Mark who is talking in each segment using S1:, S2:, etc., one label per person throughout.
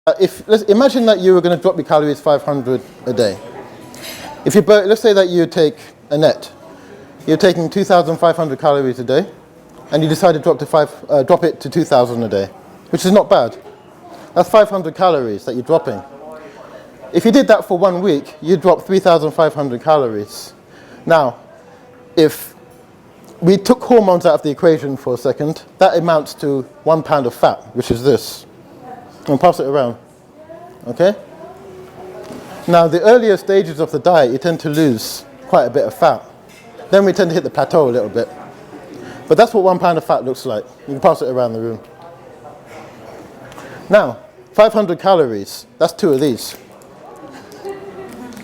S1: Let's imagine that you were going to drop your calories 500 a day. If you let's say that you take a net. You're taking 2,500 calories a day, and you decide to drop it to 2,000 a day, which is not bad. That's 500 calories that you're dropping. If you did that for 1 week, you'd drop 3,500 calories. Now, if we took hormones out of the equation for a second, that amounts to 1 pound of fat, which is this. And pass it around, okay? Now, the earlier stages of the diet, you tend to lose quite a bit of fat. Then we tend to hit the plateau a little bit. But that's what 1 pound of fat looks like. You can pass it around the room. Now, 500 calories, that's 2 of these.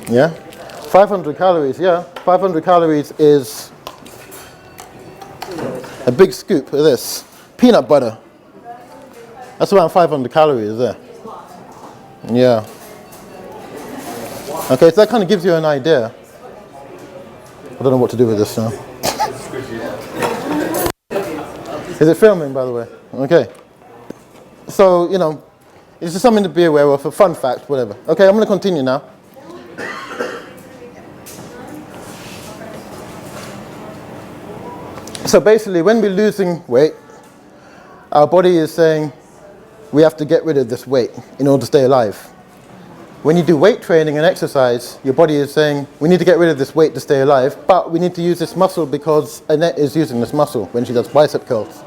S1: Yeah? 500 calories, yeah. 500 calories is a big scoop of this. Peanut butter. That's around 500 calories there. Yeah. Okay, so that kind of gives you an idea. I don't know what to do with this now. Is it filming, by the way? Okay. So, you know, it's just something to be aware of, a fun fact, whatever. Okay, I'm going to continue now. So basically, when we're losing weight, our body is saying we have to get rid of this weight in order to stay alive. When you do weight training and exercise, your body is saying we need to get rid of this weight to stay alive, but we need to use this muscle because Annette is using this muscle when she does bicep curls.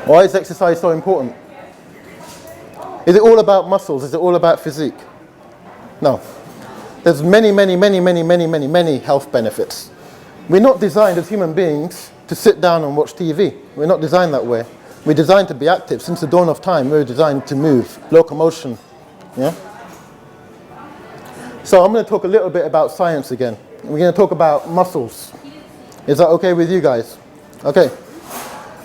S1: Why is exercise so important? Is it all about muscles? Is it all about physique? No. There's many health benefits. We're not designed as human beings to sit down and watch TV. We're not designed that way. We're designed to be active. Since the dawn of time, we're designed to move, locomotion. Yeah? So I'm going to talk a little bit about science again. We're going to talk about muscles. Is that okay with you guys? Okay.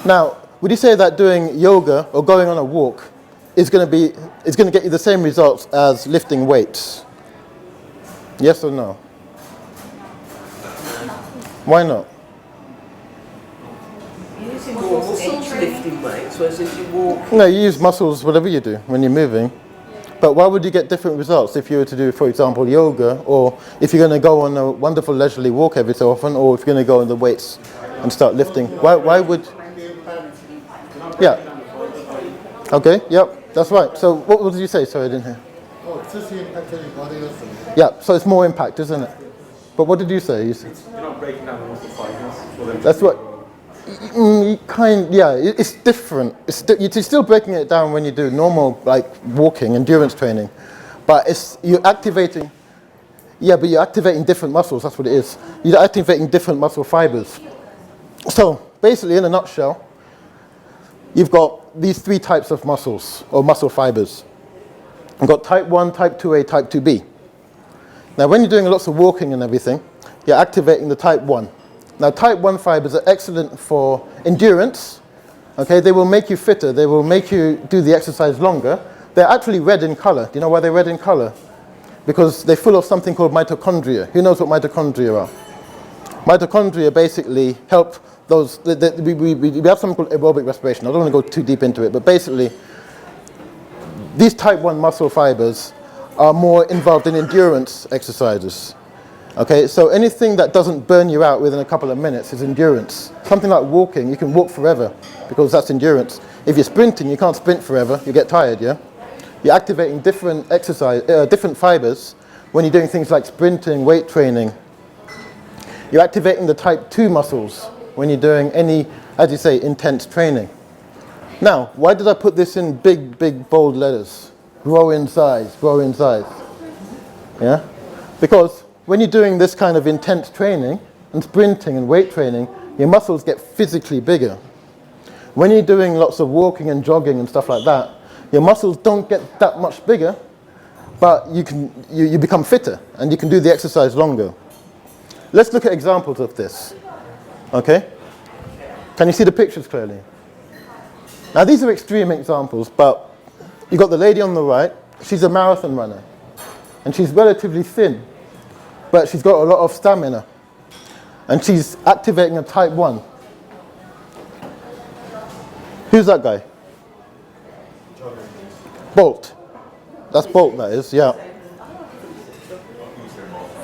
S1: Now, would you say that doing yoga or going on a walk is going to get you the same results as lifting weights? Yes or no? Why not?
S2: Lifting weights, whereas if you walk...
S1: No, you use muscles, whatever you do, when you're moving. But why would you get different results if you were to do, for example, yoga, or if you're going to go on a wonderful leisurely walk every so often, or if you're going to go on the weights and start lifting? Why would... Yeah. Okay, yep, that's right. So what did you say? Sorry, I didn't hear.
S3: Oh, it's just the impact on your body also.
S1: Yeah, so it's more impact, isn't it? But what did you say?
S4: You're not breaking down the muscle fibers.
S1: That's what... it's different. You're still breaking it down when you do normal, like walking, endurance training, but you're activating. Yeah, but you're activating different muscles. That's what it is. You're activating different muscle fibers. So basically, in a nutshell, you've got these 3 types of muscles or muscle fibers. You've got type 1, type 2A, type 2B. Now, when you're doing lots of walking and everything, you're activating the type 1. Now, type 1 fibers are excellent for endurance. Okay, they will make you fitter. They will make you do the exercise longer. They're actually red in color. Do you know why they're red in color? Because they're full of something called mitochondria. Who knows what mitochondria are? Mitochondria basically help those... We have something called aerobic respiration. I don't want to go too deep into it, but basically, these type 1 muscle fibers are more involved in endurance exercises. Okay, so anything that doesn't burn you out within a couple of minutes is endurance. Something like walking, you can walk forever because that's endurance. If you're sprinting, you can't sprint forever, you get tired, yeah? You're activating different different fibers when you're doing things like sprinting, weight training. You're activating the type 2 muscles when you're doing any, as you say, intense training. Now, why did I put this in big, bold letters? Grow in size, grow in size. Yeah? Because when you're doing this kind of intense training and sprinting and weight training, your muscles get physically bigger. When you're doing lots of walking and jogging and stuff like that, your muscles don't get that much bigger, but you become fitter and you can do the exercise longer. Let's look at examples of this. Okay? Can you see the pictures clearly? Now these are extreme examples, but you've got the lady on the right. She's a marathon runner and she's relatively thin, but she's got a lot of stamina and she's activating a type 1. Who's that guy? Bolt. That's Bolt, that is, yeah.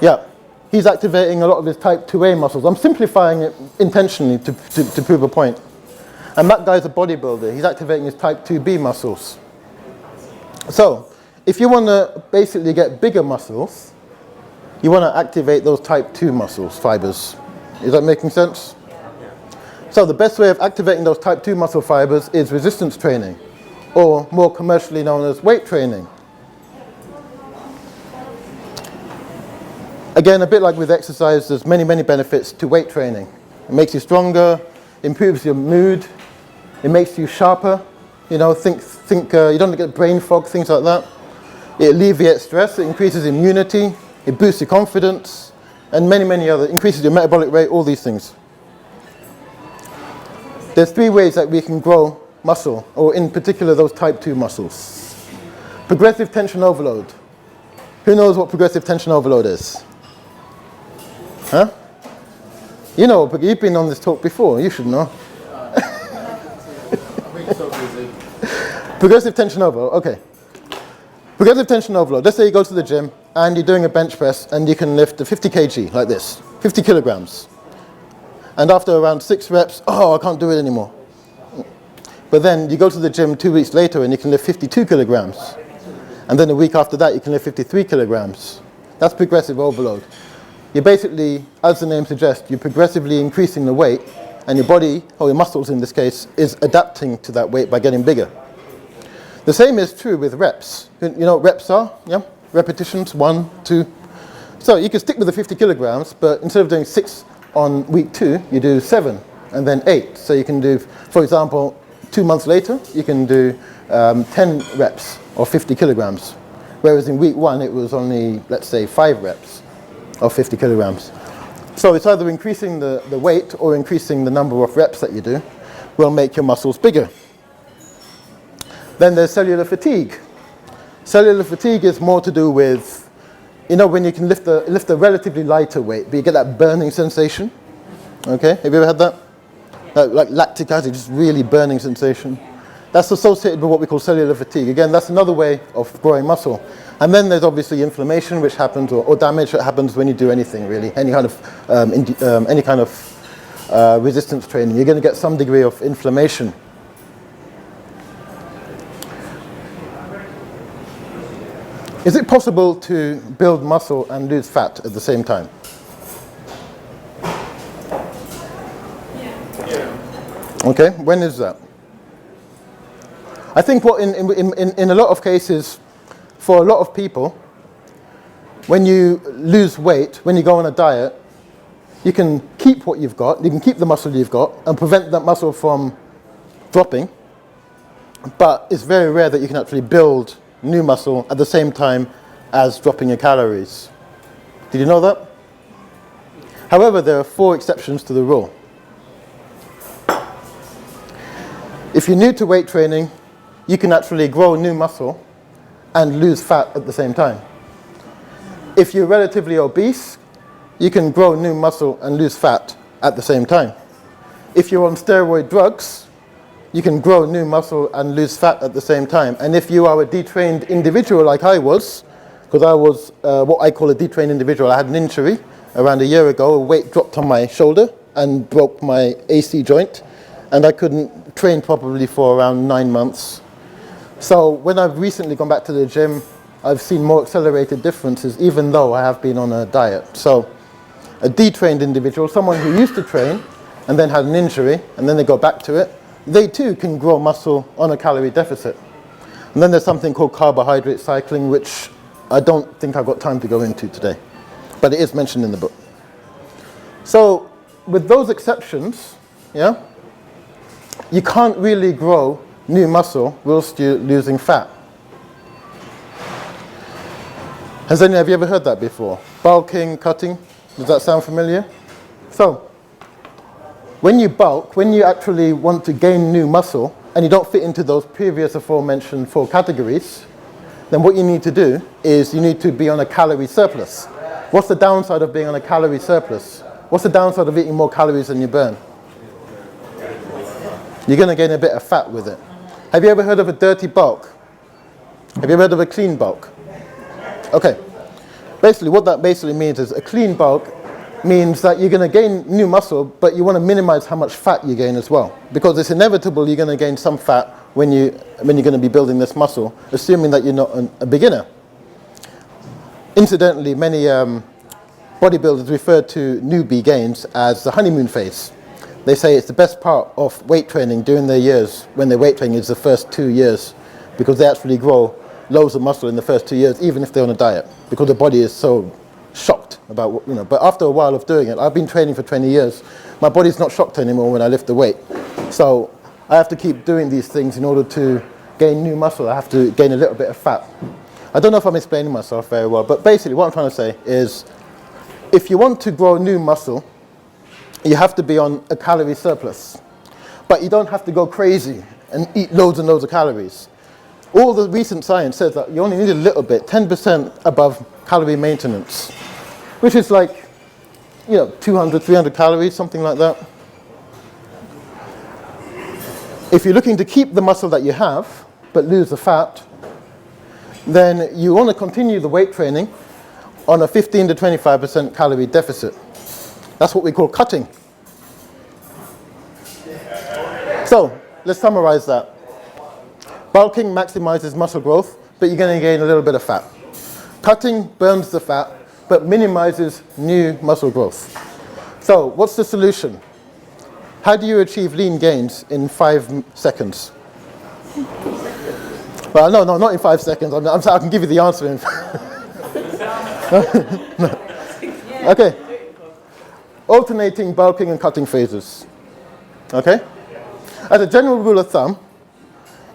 S1: Yeah. He's activating a lot of his type 2A muscles. I'm simplifying it intentionally to prove a point. And that guy's a bodybuilder. He's activating his type 2B muscles. So, if you want to basically get bigger muscles, you want to activate those type 2 muscles, fibers. Is that making sense? So the best way of activating those type 2 muscle fibers is resistance training, or more commercially known as weight training. Again, a bit like with exercise, there's many, many benefits to weight training. It makes you stronger, improves your mood, it makes you sharper. You know, you don't get brain fog, things like that. It alleviates stress, it increases immunity, it boosts your confidence, and many, many other, increases your metabolic rate, all these things. There's 3 ways that we can grow muscle, or in particular those type 2 muscles. Progressive tension overload. Who knows what progressive tension overload is? Huh? You know, but you've been on this talk before, you should know. Progressive tension overload, okay. Progressive tension overload. Let's say you go to the gym and you're doing a bench press and you can lift a 50 kg like this, 50 kilograms. And after around 6 reps, oh, I can't do it anymore. But then you go to the gym 2 weeks later and you can lift 52 kilograms. And then a week after that, you can lift 53 kilograms. That's progressive overload. You're basically, as the name suggests, you're progressively increasing the weight, and your body, or your muscles in this case, is adapting to that weight by getting bigger. The same is true with reps. You know what reps are? Yeah? Repetitions, 1, 2. So you can stick with the 50 kilograms, but instead of doing 6 on week 2, you do 7, and then 8. So you can do, for example, 2 months later, you can do 10 reps or 50 kilograms. Whereas in week 1, it was only, let's say, 5 reps of 50 kilograms. So it's either increasing the weight or increasing the number of reps that you do will make your muscles bigger. Then there's cellular fatigue. Cellular fatigue is more to do with, you know, when you can lift a relatively lighter weight, but you get that burning sensation. Okay, have you ever had that? Like lactic acid, just really burning sensation. That's associated with what we call cellular fatigue. Again, that's another way of growing muscle. And then there's obviously inflammation, which happens, or damage that happens when you do anything really, any kind of resistance training. You're going to get some degree of inflammation. Is it possible to build muscle and lose fat at the same time? Okay, when is that? I think what in a lot of cases, for a lot of people, when you lose weight, when you go on a diet, you can keep what you've got, you can keep the muscle you've got and prevent that muscle from dropping, but it's very rare that you can actually build new muscle at the same time as dropping your calories. Did you know that? However, there are 4 exceptions to the rule. If you're new to weight training, you can actually grow new muscle and lose fat at the same time. If you're relatively obese, you can grow new muscle and lose fat at the same time. If you're on steroid drugs, you can grow new muscle and lose fat at the same time. And if you are a detrained individual like I was, because I was what I call a detrained individual, I had an injury around a year ago, a weight dropped on my shoulder and broke my AC joint, and I couldn't train properly for around 9 months. So when I've recently gone back to the gym, I've seen more accelerated differences, even though I have been on a diet. So a detrained individual, someone who used to train and then had an injury and then they go back to it, they too can grow muscle on a calorie deficit. And then there's something called carbohydrate cycling, which I don't think I've got time to go into today, but it is mentioned in the book. So with those exceptions, yeah, you can't really grow new muscle whilst you're losing fat. Have you ever heard that before? Bulking, cutting, does that sound familiar? So, when you bulk, when you actually want to gain new muscle, and you don't fit into those previous aforementioned 4 categories, then what you need to do is you need to be on a calorie surplus. What's the downside of being on a calorie surplus? What's the downside of eating more calories than you burn? You're going to gain a bit of fat with it. Have you ever heard of a dirty bulk? Have you ever heard of a clean bulk? Okay. Basically, what that basically means is a clean bulk means that you're going to gain new muscle, but you want to minimize how much fat you gain as well. Because it's inevitable you're going to gain some fat when you're going to be building this muscle, assuming that you're not a beginner. Incidentally, many bodybuilders refer to newbie gains as the honeymoon phase. They say it's the best part of weight training during their years, when their weight training is the first 2 years, because they actually grow loads of muscle in the first 2 years, even if they're on a diet, because the body is so shocked about what, but after a while of doing it, I've been training for 20 years, my body's not shocked anymore when I lift the weight. So I have to keep doing these things in order to gain new muscle. I have to gain a little bit of fat. I don't know if I'm explaining myself very well, but basically what I'm trying to say is, if you want to grow new muscle, you have to be on a calorie surplus. But you don't have to go crazy and eat loads and loads of calories. All the recent science says that you only need a little bit, 10% above calorie maintenance, which is like, 200, 300 calories, something like that. If you're looking to keep the muscle that you have, but lose the fat, then you want to continue the weight training on a 15 to 25% calorie deficit. That's what we call cutting. So, let's summarize that. Bulking maximizes muscle growth, but you're going to gain a little bit of fat. Cutting burns the fat, but minimizes new muscle growth. So, what's the solution? How do you achieve lean gains in 5 seconds? Well, no, not in 5 seconds. I'm sorry, I can give you the answer in. No. Okay. Alternating bulking and cutting phases. Okay? As a general rule of thumb,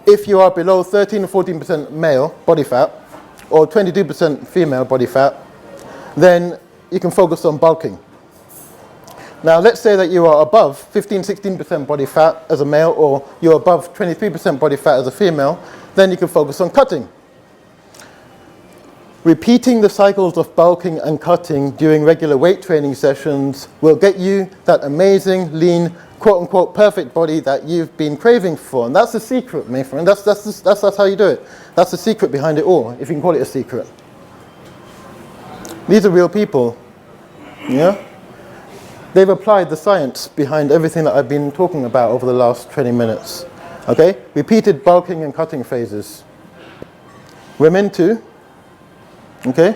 S1: if you are below 13 or 14% male body fat, or 22% female body fat, then you can focus on bulking. Now, let's say that you are above 15, 16% body fat as a male, or you're above 23% body fat as a female, then you can focus on cutting. Repeating the cycles of bulking and cutting during regular weight training sessions will get you that amazing, lean, quote-unquote perfect body that you've been craving for. And that's the secret, my friend. That's how you do it. That's the secret behind it all, if you can call it a secret. These are real people. Yeah? They've applied the science behind everything that I've been talking about over the last 20 minutes. Okay? Repeated bulking and cutting phases. Women too. Okay?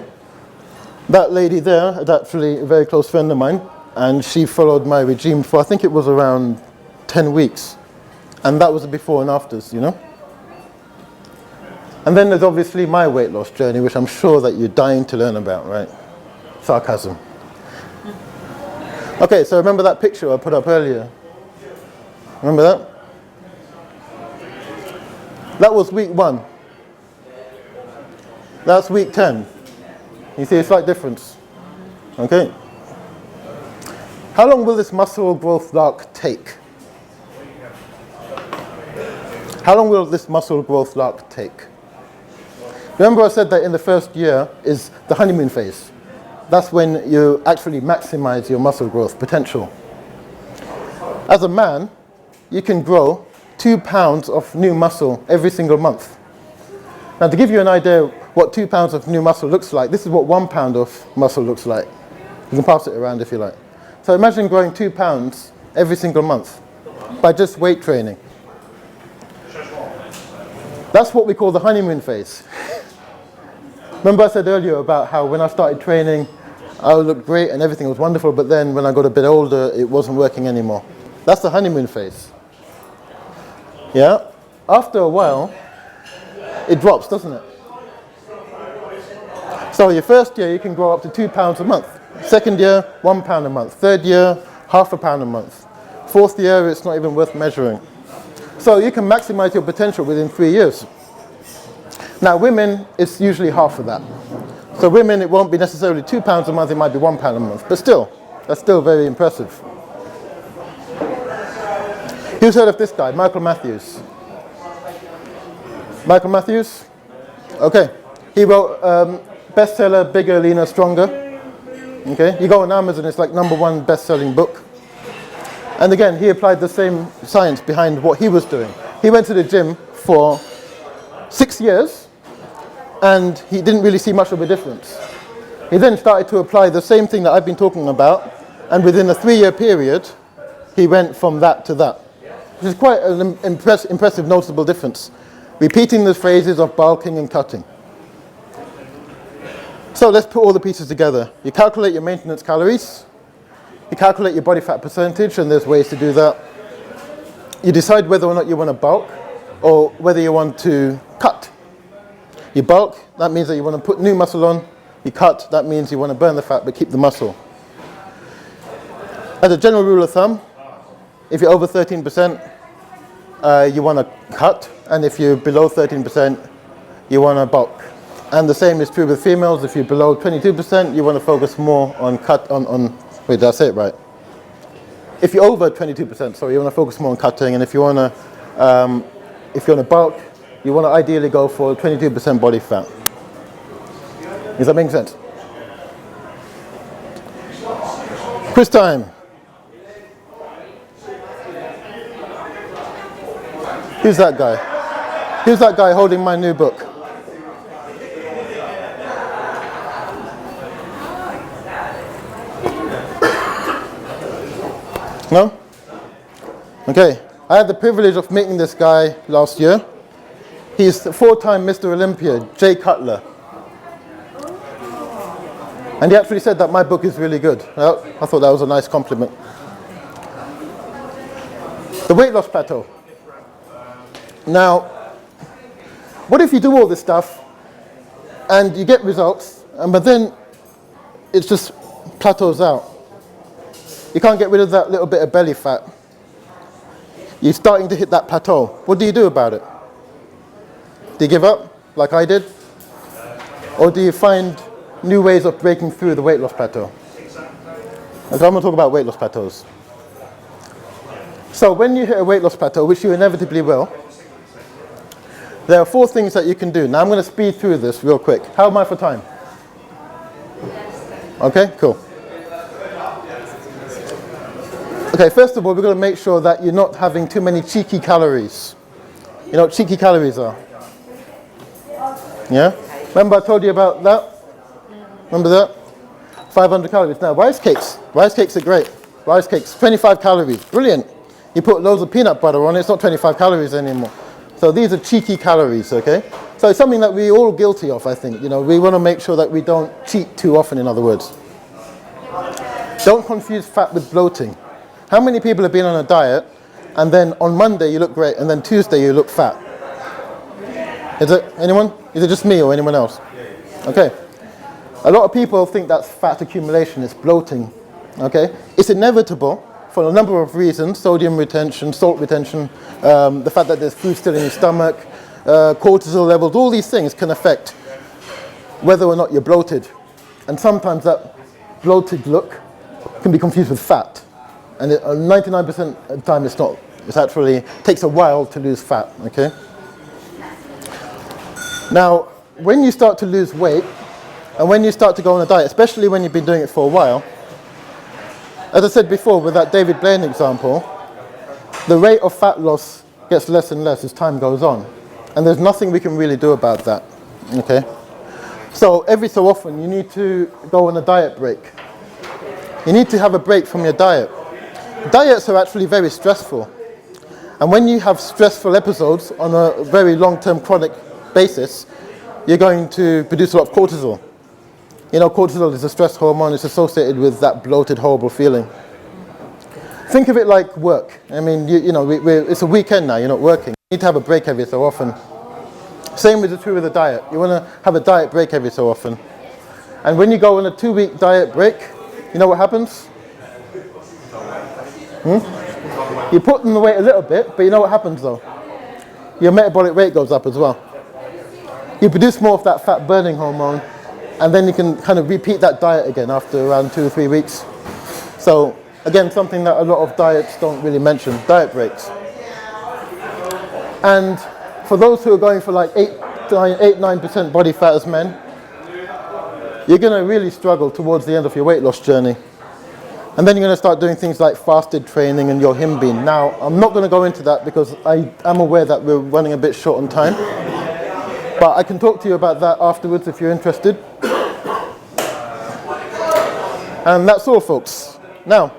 S1: That lady there is actually a very close friend of mine, and she followed my regime for, I think it was around 10 weeks. And that was the before and afters, And then there's obviously my weight loss journey, which I'm sure that you're dying to learn about, right? Sarcasm. Okay, so remember that picture I put up earlier? Remember that? That was week 1. That's week 10. You see a slight difference. Okay. How long will this muscle growth lark take? How long will this muscle growth lark take? Remember I said that in the first year is the honeymoon phase. That's when you actually maximize your muscle growth potential. As a man, you can grow 2 pounds of new muscle every single month. Now, to give you an idea what 2 pounds of new muscle looks like, this is what 1 pound of muscle looks like. You can pass it around if you like. So imagine growing 2 pounds every single month by just weight training. That's what we call the honeymoon phase. Remember I said earlier about how when I started training, I looked great and everything was wonderful, but then when I got a bit older, it wasn't working anymore. That's the honeymoon phase. Yeah? After a while, it drops, doesn't it? So your first year, you can grow up to 2 pounds a month. Second year, 1 pound a month. Third year, half a pound a month. Fourth year, it's not even worth measuring. So you can maximize your potential within 3 years. Now, women, it's usually half of that. So women, it won't be necessarily 2 pounds a month, it might be 1 pound a month. But still, that's still very impressive. Who's heard of this guy, Michael Matthews? Michael Matthews? Okay. He wrote bestseller, Bigger, Leaner, Stronger. Okay. You go on Amazon, it's like #1 best-selling book. And again, he applied the same science behind what he was doing. He went to the gym for 6 years, and he didn't really see much of a difference. He then started to apply the same thing that I've been talking about, and within a 3-year period, he went from that to that, which is quite an impressive, noticeable difference. Repeating the phrases of bulking and cutting. So let's put all the pieces together. You calculate your maintenance calories, you calculate your body fat percentage, and there's ways to do that. You decide whether or not you want to bulk, or whether you want to cut. You bulk, that means that you want to put new muscle on. You cut, that means you want to burn the fat but keep the muscle. As a general rule of thumb, if you're over 13%, you want to cut, and if you're below 13%, you want to bulk. And the same is true with females. If you're below 22%, you want to focus more on wait, did I say it right? If you're over 22%, sorry, you want to focus more on cutting, and if you want to bulk, you want to ideally go for 22% body fat. Does that make sense? Quiz time. Who's that guy? Who's that guy holding my new book? No? Okay. I had the privilege of meeting this guy last year. He's the 4-time Mr. Olympia, CUTLER. And he actually said that my book is really good. Well, I thought that was a nice compliment. The weight loss plateau. Now, what if you do all this stuff and you get results, but then it just plateaus out? You can't get rid of that little bit of belly fat. You're starting to hit that plateau. What do you do about it? Do you give up, like I did? Or do you find new ways of breaking through the weight loss plateau? And so I'm going to talk about weight loss plateaus. So when you hit a weight loss plateau, which you inevitably will, there are 4 things that you can do. Now I'm going to speed through this real quick. How am I for time? Okay, cool. Okay, first of all, we're going to make sure that you're not having too many cheeky calories. You know what cheeky calories are? Yeah? Remember I told you about that? Remember that? 500 calories. Now, rice cakes. Rice cakes are great. Rice cakes, 25 calories. Brilliant. You put loads of peanut butter on it, it's not 25 calories anymore. So these are cheeky calories, okay? So it's something that we're all guilty of, I think. You know, we want to make sure that we don't cheat too often, in other words. Don't confuse fat with bloating. How many people have been on a diet, and then on Monday you look great, and then Tuesday you look fat? Is it anyone? Is it just me or anyone else? Okay. A lot of people think that's fat accumulation, it's bloating. Okay? It's inevitable for a number of reasons: sodium retention, salt retention, the fact that there's food still in your stomach, cortisol levels. All these things can affect whether or not you're bloated. And sometimes that bloated look can be confused with fat. And 99% of the time it's not. It actually takes a while to lose fat, okay? Now, when you start to lose weight, and when you start to go on a diet, especially when you've been doing it for a while, as I said before with that David Blaine example, the rate of fat loss gets less and less as time goes on. And there's nothing we can really do about that, okay? So every so often you need to go on a diet break. You need to have a break from your diet. Diets are actually very stressful. And when you have stressful episodes on a very long-term chronic basis, you're going to produce a lot of cortisol. You know, cortisol is a stress hormone. It's associated with that bloated, horrible feeling. Think of it like work. I mean, it's a weekend now. You're not working. You need to have a break every so often. Same is true with a diet. You want to have a diet break every so often. And when you go on a 2-week diet break, you know what happens? You put on the weight a little bit, but you know what happens though? Your metabolic rate goes up as well. You produce more of that fat burning hormone, and then you can kind of repeat that diet again after around 2 or 3 weeks. So again, something that a lot of diets don't really mention, diet breaks. And for those who are going for like 8-9% body fat as men, you're going to really struggle towards the end of your weight loss journey. And then you're going to start doing things like fasted training and your himbine. Now, I'm not going to go into that because I am aware that we're running a bit short on time. But I can talk to you about that afterwards if you're interested. And that's all, folks. Now,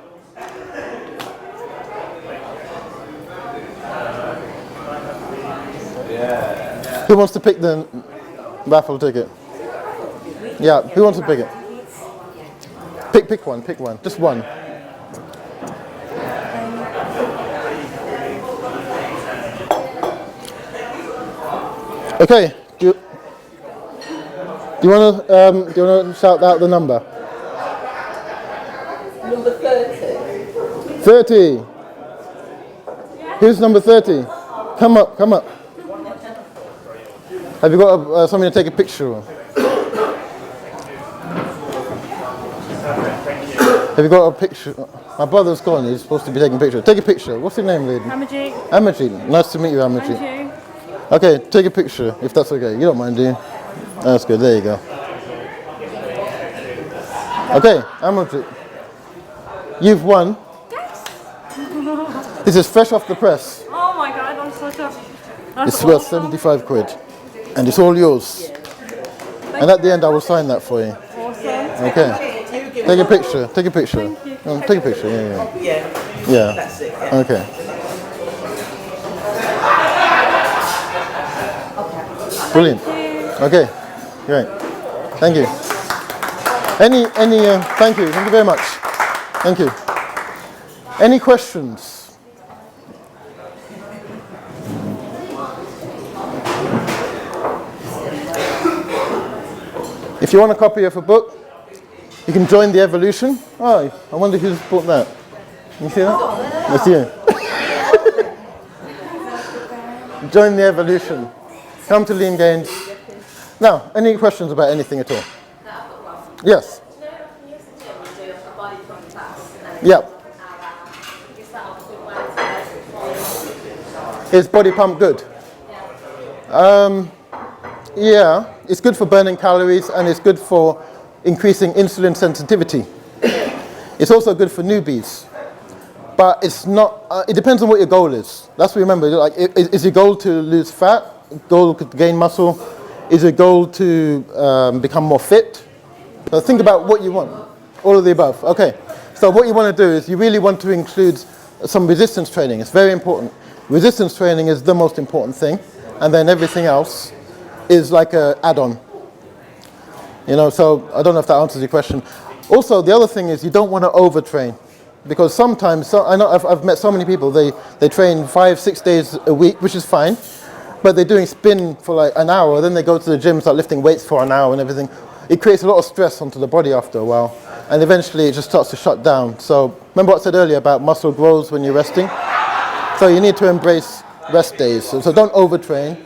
S1: who wants to pick the raffle ticket? Yeah, who wants to pick it? Pick one, just one. Okay, do you want to shout out the number?
S2: Number 30.
S1: 30. Who's number 30? Come up. Have you got something to take a picture of? Have you got a picture? My brother's gone, he's supposed to be taking a picture. Take a picture. What's your name, lady?
S5: Amaji.
S1: Amaji. Nice to meet you, Amaji.
S5: And you.
S1: Okay, take a picture, if that's okay. You don't mind, do you? That's good, there you go. Okay, Amaji. You've won.
S5: Yes.
S1: This is fresh off the press.
S5: Oh my God, I'm so tough.
S1: It's worth 75 quid. And it's all yours. And at the end, I will sign that for you.
S5: Awesome.
S1: Okay. Take a picture. Take a picture.
S5: Thank you.
S1: Take a picture. Yeah.
S2: That's it. Yeah.
S1: Okay. Brilliant. Okay. Great. Thank you. Thank you. Thank you very much. Thank you. Any questions? If you want a copy of a book, you can join the evolution. Oh, I wonder who's bought that. You see that? That's you. Join the evolution. Come to Lean Gains. Now, any questions about anything at all? Yes. Yep. Is body pump good? Yeah, it's good for burning calories and it's good for increasing insulin sensitivity. It's also good for newbies, but it's not. It depends on what your goal is. That's what remember. Like, is your goal to lose fat? Goal to gain muscle? Is your goal to become more fit? So think about what you want. All of the above. Okay. So what you want to do is you really want to include some resistance training. It's very important. Resistance training is the most important thing, and then everything else is like an add-on. You know, so I don't know if that answers your question. Also, the other thing is you don't want to overtrain, because sometimes, I know I've met so many people, they train 5-6 days a week, which is fine, but they're doing spin for like an hour, then they go to the gym, start lifting weights for an hour and everything. It creates a lot of stress onto the body after a while, and eventually it just starts to shut down. So remember what I said earlier about muscle grows when you're resting? So you need to embrace rest days. So don't overtrain,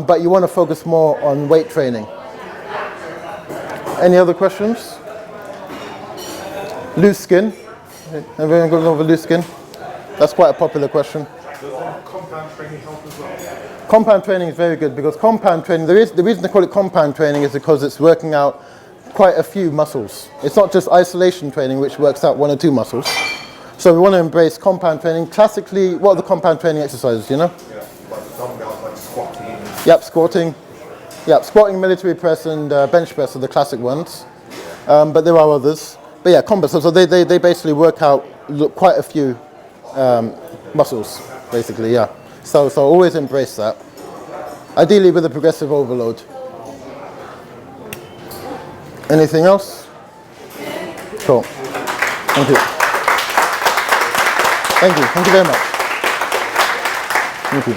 S1: but you want to focus more on weight training. Any other questions? Loose skin. Everyone got over loose skin? That's quite a popular question.
S4: Does compound training help as well?
S1: Compound training is very good, because compound training, the reason they call it compound training is because it's working out quite a few muscles. It's not just isolation training, which works out 1 or 2 muscles. So we want to embrace compound training. Classically, what are the compound training exercises, you know?
S4: Yeah, like the dumbbells, like squatting.
S1: Yep, squatting. Yep, squatting, military press, and bench press are the classic ones. But there are others. But yeah, combat. So they basically work out quite a few muscles, basically. Yeah. So always embrace that. Ideally with a progressive overload. Anything else? Cool. Thank you. Thank you. Thank you very much. Thank you.